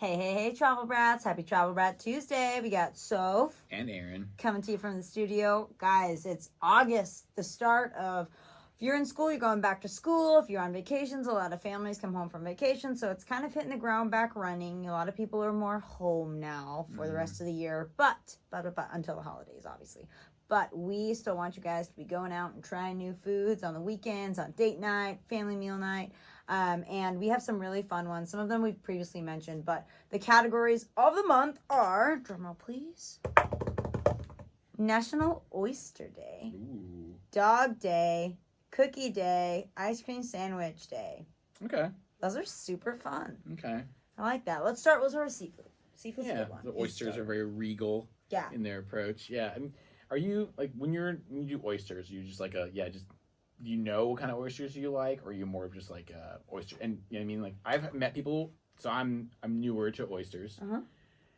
Hey, Travel Brats. Happy Travel Brat Tuesday. We got Soph. And Aaron. Coming to you from the studio. Guys, it's August, the start of, if you're in school, you're going back to school. If you're on vacations, a lot of families come home from vacation. So it's kind of hitting the ground back running. A lot of people are more home now for the rest of the year. But until the holidays, obviously. But we still want you guys to be going out and trying new foods on the weekends, on date night, family meal night. And we have some really fun ones. Some of them we've previously mentioned, but the categories of the month are, drumroll please, National Oyster Day, Ooh. Dog Day, Cookie Day, Ice Cream Sandwich Day. Okay. Those are super fun. Okay. I like that. Let's start with seafood. Seafood's a Yeah, good one. the oysters are very regal in their approach. Yeah. I mean, are you, like, when you do oysters, you just like do you know what kind of oysters you like, or are you more of just like oyster? And you know what I mean, like I've met people, so I'm newer to oysters,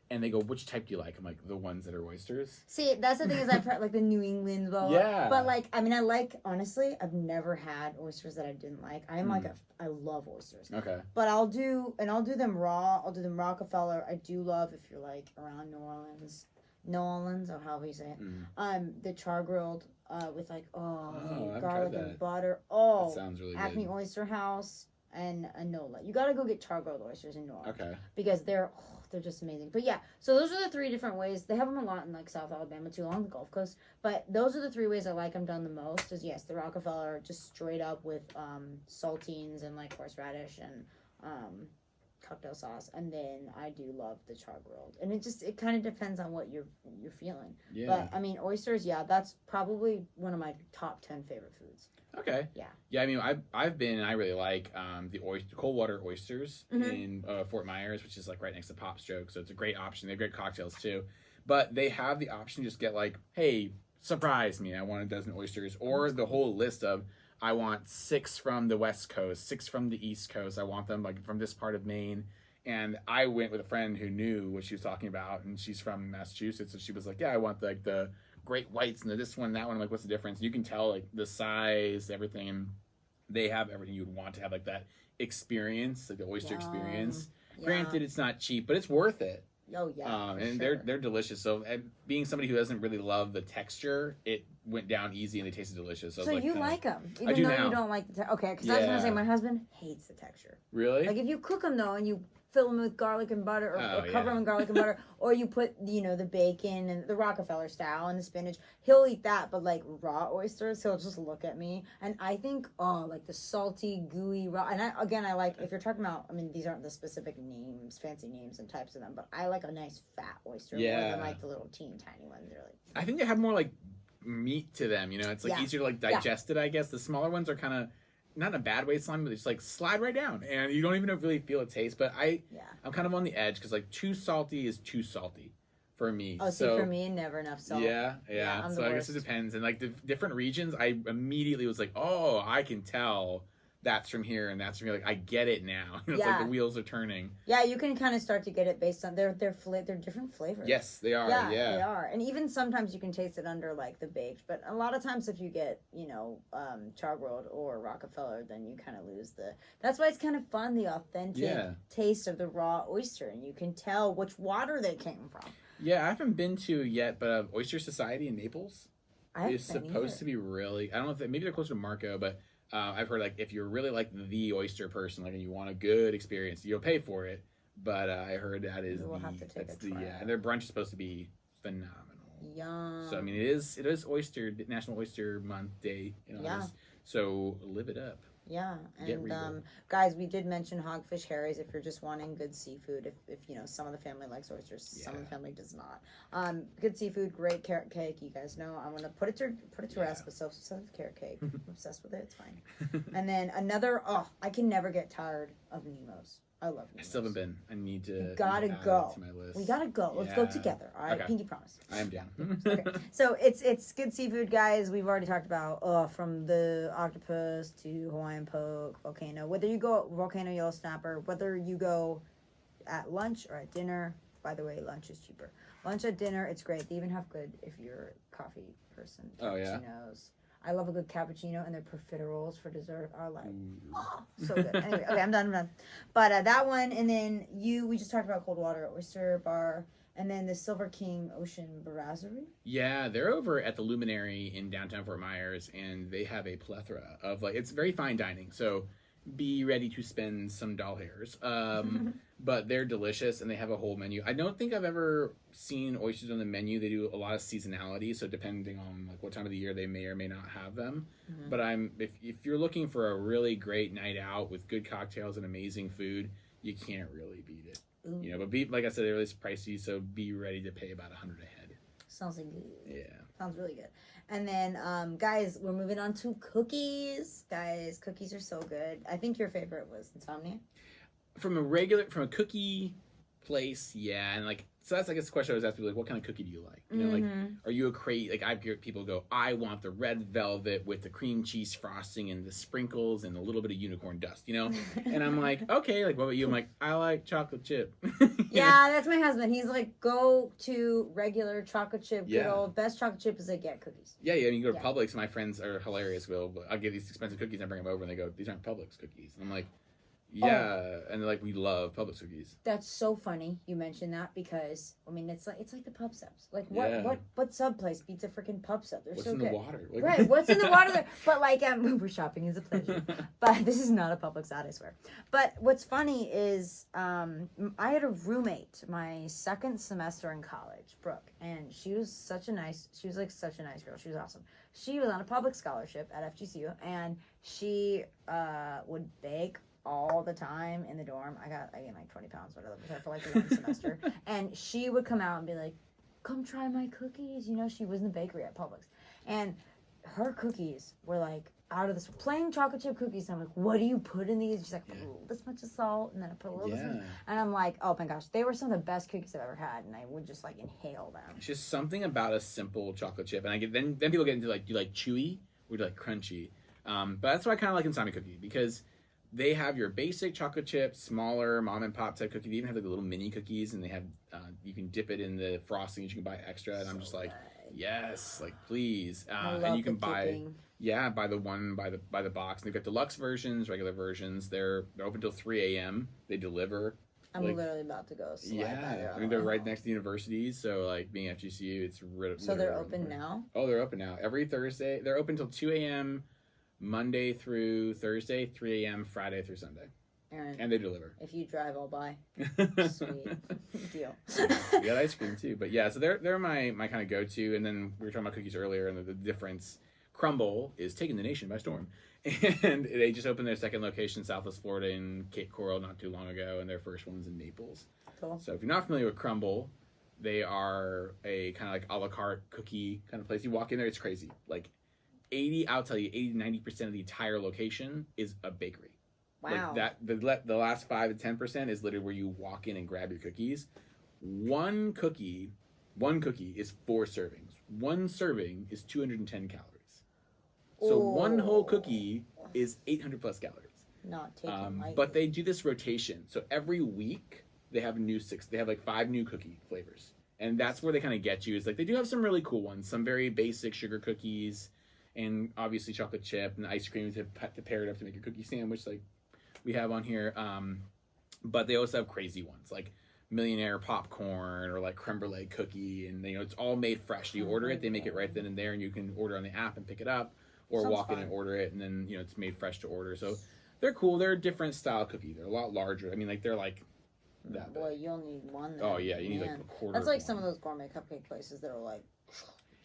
and they go, "Which type do you like?" I'm like, "The ones that are oysters." See, that's the thing is I've tried like the New England, blah, blah. Yeah. But like, I mean, I like, honestly, I've never had oysters that I didn't like. I am I love oysters. Okay. But I'll do them raw. I'll do them Rockefeller. I do love, if you're like around New Orleans, or however you say it, the char grilled. With like garlic and butter. Oh, that sounds really Acme good. Oyster House and Nola. You gotta go get char grilled oysters in New Orleans. Okay. Because they're just amazing. But yeah, so those are the three different ways. They have them a lot in like South Alabama too, along the Gulf Coast. But those are the three ways I like them done the most. Is yes, the Rockefeller just straight up with saltines and like horseradish and cocktail sauce, and then I do love the char grilled, and it kind of depends on what you're feeling. Yeah. But I mean, oysters, that's probably one of my top 10 favorite foods. Okay. Yeah. Yeah, I mean, I've been, and I really like the cold water oysters in Fort Myers, which is like right next to Pop Stroke, so it's a great option. They have great cocktails too, but they have the option to just get like, hey, surprise me, I want a dozen oysters, or the whole list of, I want 6 from the West Coast, 6 from the East Coast. I want them like from this part of Maine. And I went with a friend who knew what she was talking about, and she's from Massachusetts. So she was like, "Yeah, I want like the great whites and this one, that one." I'm like, "What's the difference?" And you can tell like the size, everything, and they have everything you would want to have, like that experience, like the oyster experience. Yeah. Granted, it's not cheap, but it's worth it. Oh yeah, and sure. they're delicious. So, being somebody who doesn't really love the texture, it went down easy and they tasted delicious. So you like them, even I do though now. you don't like the texture. Okay, because I was gonna say my husband hates the texture. Really? Like if you cook them though, and you fill them with garlic and butter, or cover them in garlic and butter, or you put the bacon and the Rockefeller style and the spinach, he'll eat that. But like raw oysters, he'll just look at me, and I think like the salty, gooey raw. And I like, if you're talking about, I mean, these aren't the specific names, fancy names and types of them, but I like a nice fat oyster more than like the little teeny tiny ones. They're like, I think they have more like meat to them. It's like easier to like digest it. I guess the smaller ones are kind of, not in a bad way slimy, but they just like slide right down and you don't even really feel a taste. But I'm kind of on the edge because like too salty is too salty for me. Oh, so for me, never enough salt. Yeah. So I guess it depends. And like the different regions, I immediately was like, oh, I can tell that's from here and that's from here. Like I get it now. It's like the wheels are turning. Yeah, you can kind of start to get it based on their different flavors. Yes, they are. Yeah, they are. And even sometimes you can taste it under like the baked. But a lot of times if you get char grilled or Rockefeller, then you kind of lose the. That's why it's kind of fun, the authentic taste of the raw oyster, and you can tell which water they came from. Yeah, I haven't been to yet, but Oyster Society in Naples is supposed to be really. I don't know if maybe they're closer to Marco, but. I've heard like if you're really like the oyster person, like and you want a good experience, you'll pay for it. But I heard that is have to take a try. and their brunch is supposed to be phenomenal. Yum. So I mean, it is National Oyster Month Day in August. So live it up. Yeah, and guys, we did mention Hogfish Harry's if you're just wanting good seafood. If some of the family likes oysters, some of the family does not. Good seafood, great carrot cake. You guys know I'm gonna put it to rest, but so carrot cake. I'm obsessed with it. It's fine. And then another. Oh, I can never get tired of Nemo's. I love Nemo's. I still haven't been. I need to. You gotta go. To my list. We gotta go. Let's go together. All right, pinky promise. I am down. Okay. So it's good seafood, guys. We've already talked about from the octopus to Hawaiian poke, volcano. Whether you go volcano, yellow snapper, whether you go at lunch or at dinner. By the way, lunch is cheaper. Lunch at dinner, it's great. They even have good if you're a coffee person. Oh yeah. Cappuccinos. I love a good cappuccino, and their profiteroles for dessert are like, oh, so good. Anyway, okay, I'm done. But that one, and then we just talked about Coldwater Oyster Bar, and then the Silver King Ocean Brasserie. Yeah, they're over at the Luminary in downtown Fort Myers, and they have a plethora of like, it's very fine dining. So be ready to spend some doll hairs. But they're delicious, and they have a whole menu. I don't think I've ever seen oysters on the menu. They do a lot of seasonality, so depending on like what time of the year, they may or may not have them. But if you're looking for a really great night out with good cocktails and amazing food, you can't really beat it. Ooh. You know, but like I said, they're really pricey, so be ready to pay about $100 a head. Sounds like good. Yeah. Sounds really good. And then, guys, we're moving on to cookies. Guys, cookies are so good. I think your favorite was Insomnia. From a cookie place, yeah, and like, so that's, I guess, the question I was asking, like, what kind of cookie do you like? You know, like, are you a crate, like, I hear people go, I want the red velvet with the cream cheese frosting and the sprinkles and a little bit of unicorn dust, you know? And I'm like, okay, like, what about you? I'm like, I like chocolate chip. Yeah, that's my husband. He's like, go to regular chocolate chip, good old, best chocolate chip is like, get cookies. Yeah, you go to Publix, my friends are hilarious, I'll get these expensive cookies and I bring them over and they go, these aren't Publix cookies. And I'm like, yeah, and they're like, we love Publix cookies. That's so funny you mentioned that because I mean it's like the pub subs. Like what sub place beats a freaking pub sub? They're what's so in good. The water? Like... Right, what's in the water there? But like Uber shopping is a pleasure. But this is not a Publix ad, I swear. But what's funny is I had a roommate my second semester in college, Brooke, and she was such a nice girl. She was awesome. She was on a public scholarship at FGCU, and she would bake all the time in the dorm. I gained like 20 pounds, whatever, for like the one semester. And she would come out and be like, come try my cookies. You know, she was in the bakery at Publix. And her cookies were like out of this plain chocolate chip cookies. And I'm like, what do you put in these? She's like, this much of salt. And then I put a little this much. And I'm like, oh my gosh, they were some of the best cookies I've ever had. And I would just like inhale them. It's just something about a simple chocolate chip. And then people get into like, do you like chewy or do you like crunchy? But that's why I kind of like Insomnia Cookie, because they have your basic chocolate chip, smaller mom and pop type cookie. They even have like the little mini cookies, and they have you can dip it in the frosting. You can buy extra, and I'm just like, yes, like please. And you can buy the box. And they've got deluxe versions, regular versions. They're open till 3 a.m. They deliver. I'm literally about to go. I mean, they're right next to universities, so like being at GCU, it's really. So they're open now. Oh, they're open now. Every Thursday, they're open till 2 a.m. Monday through Thursday, 3 a.m. Friday through Sunday. Aaron, and they deliver. If you drive, I'll buy. Sweet deal. We got ice cream too, but yeah, so they're my kind of go-to. And then we were talking about cookies earlier, and the difference. Crumble is taking the nation by storm, and they just opened their second location in Southwest Florida in Cape Coral not too long ago, and their first one's in Naples. Cool. So if you're not familiar with Crumble, they are a kind of like a la carte cookie kind of place. You walk in there, it's crazy. Like 80-90% of the entire location is a bakery. Wow. Like that, the last 5 to 10% is literally where you walk in and grab your cookies. One cookie is 4 servings. One serving is 210 calories. So one whole cookie is 800 plus calories. Not taking lightly. But they do this rotation. So every week they have they have like 5 new cookie flavors. And that's where they kind of get you. Is like they do have some really cool ones. Some very basic sugar cookies. And obviously chocolate chip and ice cream to pair it up to make a cookie sandwich like we have on here. But they also have crazy ones like millionaire popcorn or like creme brulee cookie. And it's all made fresh. You order it, they make it right then and there, and you can order on the app and pick it up or walk in and order it. And then, it's made fresh to order. So they're cool. They're a different style cookie. They're a lot larger. I mean, like they're like that big. Boy, you'll need one there. Oh, yeah. You need like a quarter. That's like some of those gourmet cupcake places that are like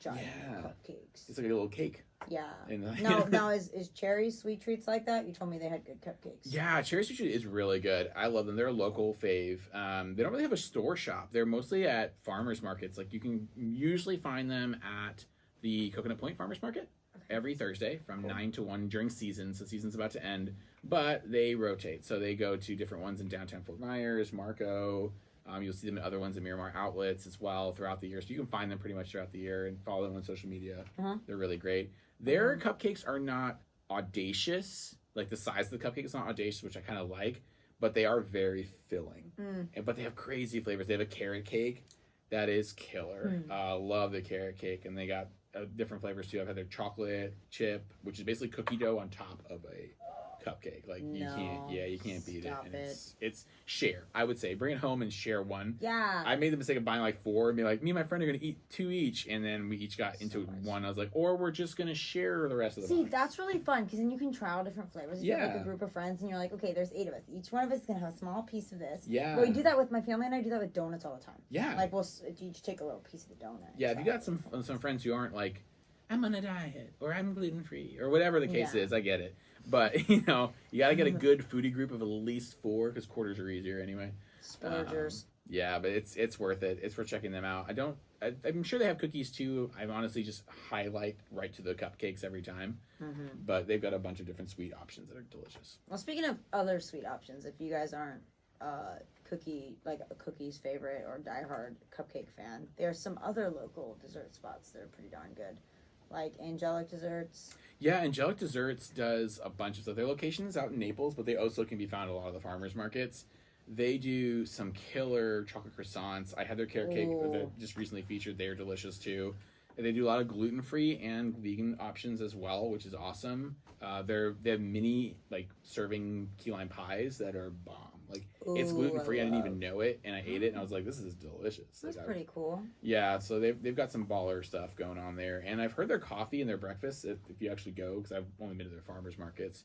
giant cupcakes. It's like a little cake. Yeah. Now is Cherry's Sweet Treats like that? You told me they had good cupcakes. Yeah, Cherry's Sweet Treat is really good. I love them. They're a local fave. They don't really have a store shop. They're mostly at farmers markets. Like you can usually find them at the Coconut Point Farmers Market every Thursday from 9 to 1 during season. So season's about to end. But they rotate. So they go to different ones in downtown Fort Myers, Marco. You'll see them at other ones at Miramar outlets as well throughout the year. So you can find them pretty much throughout the year and follow them on social media. They're really great. Their cupcakes are not audacious. Like the size of the cupcake is not audacious, which I kind of like. But they are very filling. But they have crazy flavors. They have a carrot cake that is killer. Love the carrot cake. And they got different flavors too. I've had their chocolate chip, which is basically cookie dough on top of a cupcake. Like you can't beat it. And it's share. I would say bring it home and share one. Yeah. I made the mistake of buying like 4 and be like, me and my friend are gonna eat 2 each, and then we each got into one. I was like, or we're just gonna share the rest of the box. That's really fun because then you can try all different flavors. You have like a group of friends and you're like, okay, there's 8 of us. Each one of us is gonna have a small piece of this. Yeah. But we do that with my family, and I do that with donuts all the time. Yeah. Like we'll each take a little piece of the donut. Yeah, if you got some friends who aren't like, I'm on a diet or I'm gluten free or whatever the case is, I get it. But you know, you gotta get a good foodie group of at least 4 because quarters are easier anyway. Splurgers. Yeah, but it's worth it. It's worth checking them out. I'm sure they have cookies too. I honestly just highlight right to the cupcakes every time. But they've got a bunch of different sweet options that are delicious. Well, speaking of other sweet options, if you guys aren't a cookies favorite or diehard cupcake fan, there are some other local dessert spots that are pretty darn good, like Angelic Desserts. Yeah, Angelic Desserts does a bunch of stuff. Their location is out in Naples, but they also can be found at a lot of the farmers markets. They do some killer chocolate croissants. I had their carrot cake that just recently featured. They're delicious too. And they do a lot of gluten-free and vegan options as well, which is awesome. They have mini like serving key lime pies that are bomb. Like it's gluten-free. I didn't even know it, and I ate it, and I was like, "This is delicious." That's pretty cool. Yeah, so they've got some baller stuff going on there, and I've heard their coffee and their breakfast. If you actually go, because I've only been to their farmers markets,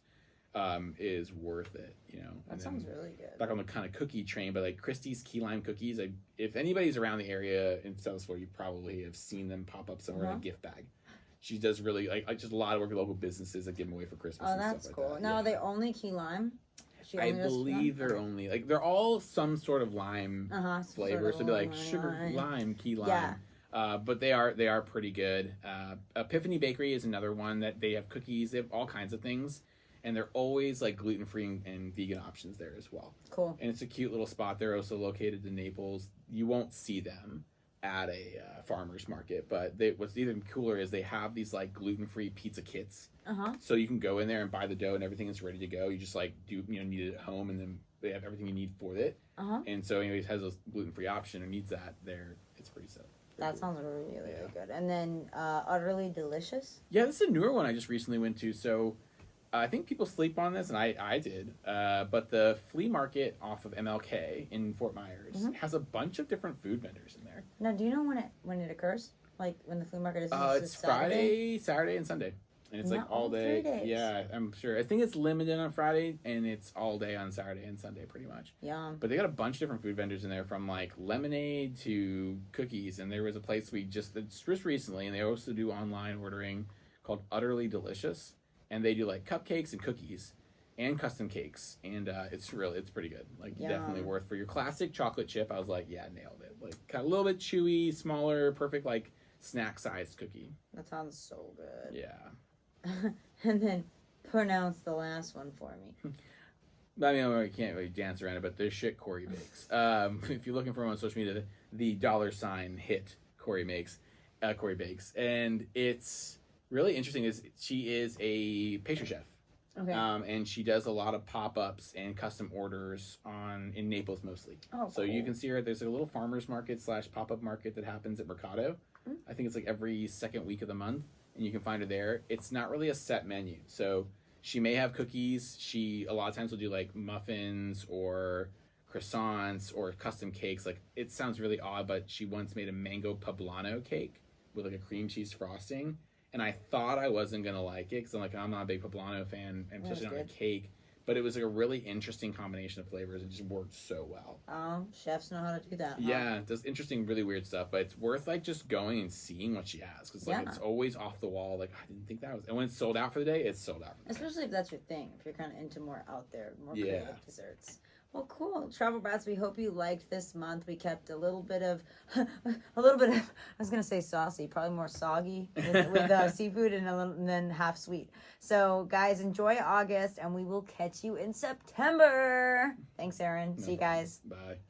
is worth it. You know, that sounds really good. Back on the kind of cookie train, but like Christie's key lime cookies. If anybody's around the area in South Florida, you probably have seen them pop up somewhere in a gift bag. She does really like just a lot of work with local businesses that give them away for Christmas. Oh, that's and stuff cool. like that. Now, are they only key lime? I believe they're only like they're all some sort of lime flavor. So it'd be like sugar lime, key lime. Yeah. But they are pretty good. Epiphany Bakery is another one that they have cookies. They have all kinds of things, and they're always like gluten free and vegan options there as well. Cool. And it's a cute little spot. They're also located in Naples. You won't see them at a farmer's market, but what's even cooler is they have these like gluten-free pizza kits. So you can go in there and buy the dough and everything is ready to go. You just like need it at home, and then they have everything you need for it. And so anyways, has a gluten-free option or needs that there. It's pretty simple. That sounds really good. And then Utterly Delicious. Yeah, this is a newer one I just recently went to. So I think people sleep on this, and I did. But the flea market off of MLK in Fort Myers has a bunch of different food vendors in there. Now, do you know when it occurs? Like when the flea market is? It's Friday, Saturday, and Sunday, and it's like all day. 3 days. Yeah, I'm sure. I think it's limited on Friday, and it's all day on Saturday and Sunday, pretty much. Yeah. But they got a bunch of different food vendors in there, from like lemonade to cookies. And there was a place it's just recently, and they also do online ordering called Utterly Delicious. And they do like cupcakes and cookies and custom cakes. And it's pretty good. Like definitely worth for your classic chocolate chip. I was like, yeah, nailed it. Like kind of a little bit chewy, smaller, perfect like snack sized cookie. That sounds so good. Yeah. And then pronounce the last one for me. I mean, I can't really dance around it, but there's shit Corey Bakes. If you're looking for him on social media, the $ hit Corey Bakes. And it's really interesting is she is a pastry chef. Okay. And she does a lot of pop-ups and custom orders in Naples mostly. Oh, so you can see her. There's a little farmer's market / pop-up market that happens at Mercado. I think it's like every second week of the month, and you can find her there. It's not really a set menu. So she may have cookies. She a lot of times will do like muffins or croissants or custom cakes. Like it sounds really odd, but she once made a mango poblano cake with like a cream cheese frosting. And I thought I wasn't going to like it because I'm not a big poblano fan, and especially not a cake. But it was like a really interesting combination of flavors. It just worked so well. Chefs know how to do that. Huh? Yeah, it does interesting, really weird stuff. But it's worth like just going and seeing what she has, because like it's always off the wall. Like I didn't think that was. And when it's sold out for the day, it's sold out. Especially if that's your thing. If you're kind of into more out there, more creative desserts. Well, cool. Travel Brats, we hope you liked this month. We kept a little bit of, I was going to say saucy, probably more soggy with seafood and then half sweet. So, guys, enjoy August, and we will catch you in September. Thanks, Aaron. See you guys. Bye.